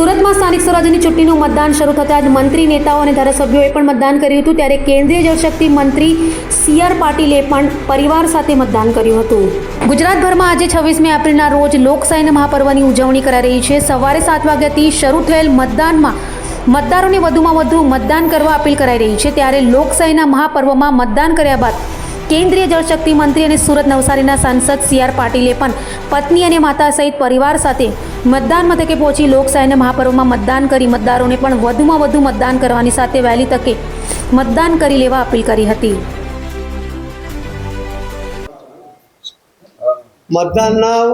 સુરતમાં સ્થાનિક સ્વરાજ્યની ચૂંટણીનું મતદાન શરૂ થતાં જ મંત્રી, નેતાઓ અને ધારાસભ્યોએ પણ મતદાન કર્યું હતું. ત્યારે કેન્દ્રીય જળશક્તિ મંત્રી CR પાટીલે પણ પરિવાર સાથે મતદાન કર્યું હતું. ગુજરાતભરમાં આજે 26મી એપ્રિલના રોજ લોકશાહીના મહાપર્વની ઉજવણી કરાઈ રહી છે. સવારે 7 વાગ્યાથી શરૂ થયેલ મતદાનમાં મતદારોને વધુમાં વધુ મતદાન કરવા અપીલ કરાઈ રહી છે. ત્યારે લોકશાહીના મહાપર્વમાં મતદાન કર્યા બાદ કેન્દ્રીય જળશક્તિ મંત્રી અને સુરત નવસારીના સાંસદ CR પાટીલે પણ પત્ની અને માતા સહિત પરિવાર સાથે મતદાન મથકે પહોંચી લોકશાહીના મહાપર્વમાં મતદાન કરી મતદારોને પણ વધુમાં વધુ મતદાન કરવાની સાથે વહેલી તકે મતદાન કરી લેવા અપીલ કરી હતી. મતદાનના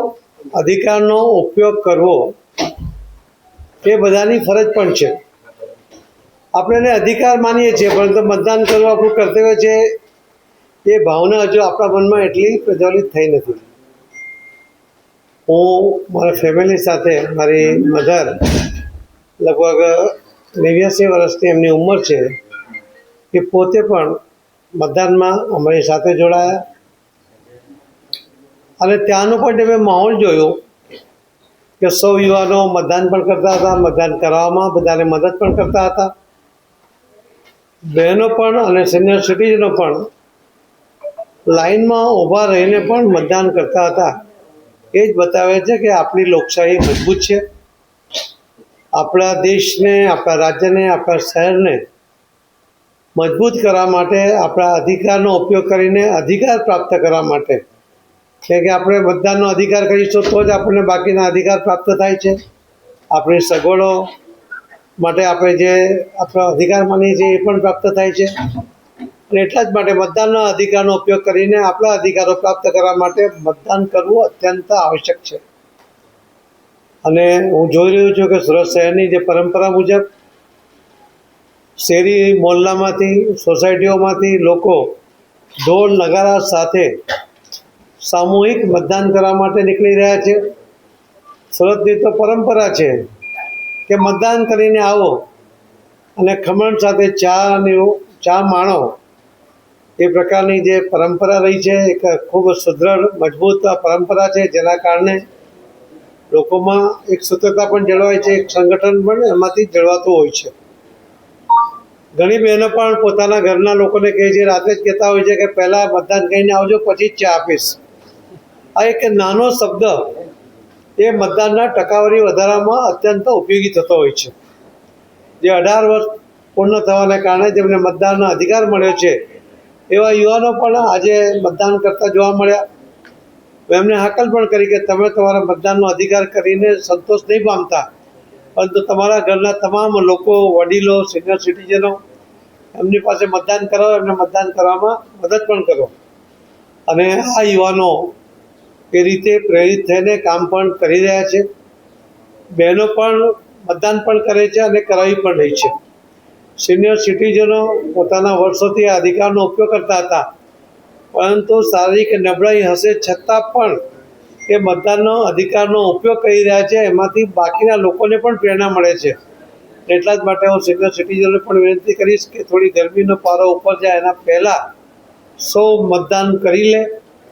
અધિકારનો ઉપયોગ કરવો એ બધાની ફરજ પણ છે. આપણે એને અધિકાર માનીએ છીએ, પરંતુ મતદાન કરવું આપણું કર્તવ્ય છે એ ભાવના હજુ આપણા મનમાં એટલી પ્રજ્વલિત થઈ નથી. હું મારા ફેમિલી સાથે, મારી મધર લગભગ 89 વર્ષની એમની ઉંમર છે, એ પોતે પણ મતદાનમાં અમારી સાથે જોડાયા અને ત્યાંનો પણ તમે માહોલ જોયો કે સૌ યુવાનો મતદાન પણ કરતા હતા, મતદાન કરવામાં બધાને મદદ પણ કરતા હતા. બહેનો પણ અને સિનિયર સિટીઝનો પણ લાઈનમાં ઊભા રહીને પણ મતદાન કરતા હતા. એ જ બતાવે છે કે આપણી લોકશાહી મજબૂત છે. આપણા દેશને, આપણા રાજ્યને, આપણા શહેરને મજબૂત કરવા માટે, આપણા અધિકારનો ઉપયોગ કરીને અધિકાર પ્રાપ્ત કરવા માટે, કે આપણે મતદાનનો અધિકાર કરીશું તો જ આપણને બાકીના અધિકાર પ્રાપ્ત થાય છે. આપણી સગવડો માટે આપણે જે આપણો અધિકાર માનીએ છીએ એ પણ પ્રાપ્ત થાય છે. અને એટલા જ માટે મતદાનના અધિકારનો ઉપયોગ કરીને આપણા અધિકારો પ્રાપ્ત કરવા માટે મતદાન કરવું અત્યંત આવશ્યક છે. અને હું જોઈ રહ્યો છું કે સુરત શહેરની જે પરંપરા મુજબ શેરી મોહલ્લામાંથી, સોસાયટીઓમાંથી લોકો ઢોલ નગારા સાથે સામૂહિક મતદાન કરવા માટે નીકળી રહ્યા છે. સુરતની તો પરંપરા છે કે મતદાન કરીને આવો અને ખમણ સાથે ચા માણો. એ પ્રકારની જે પરંપરા રહી છે એક ખૂબ સુદૃઢ મજબૂત પરંપરા છે, જેના કારણે લોકોમાં એક સૂત્રતા પણ જળવાય છે, એક સંગઠન પણ એમાંથી જળવાતું હોય છે. ઘણી બહેનો પણ પોતાના ઘરના લોકોને કહે છે, રાતે જ કહેતા હોય છે કે પહેલાં મતદાન કરીને આવજો, પછી જ ચા આપીશ. આ એક નાનો શબ્દ એ મતદાનના ટકાવારી વધારવામાં અત્યંત ઉપયોગી થતો હોય છે. જે 18 વર્ષ પૂર્ણ થવાને કારણે જેમને મતદાનનો અધિકાર મળ્યો છે એવા યુવાનો પણ આજે મતદાન કરતા જોવા મળ્યા. એમને હાકલ પણ કરી કે તમે તમારા મતદાનનો અધિકાર કરીને સંતોષ નહીં પામતા, પરંતુ તમારા ઘરના તમામ લોકો, વડીલો, સિનિયર સિટીઝનો, એમની પાસે મતદાન કરાવો, એમને મતદાન કરવામાં મદદ પણ કરો. અને આ યુવાનો એ રીતે પ્રેરિત થઈને કામ પણ કરી રહ્યા છે. બહેનો પણ મતદાન પણ કરે છે અને કરાવી પણ રહી છે. સિનિયર સિટીઝનો પોતાના વર્ષોથી આ અધિકારનો ઉપયોગ કરતા હતા, પરંતુ શારીરિક નબળાઈ હશે છતાં પણ એ મતદાનનો અધિકારનો ઉપયોગ કરી રહ્યા છે. એમાંથી બાકીના લોકોને પણ પ્રેરણા મળે છે. એટલા જ માટે હું સિનિયર સિટીઝનોને પણ વિનંતી કરીશ કે થોડી ગરમીનો પારો ઉપર જાય એના પહેલાં સૌ મતદાન કરી લે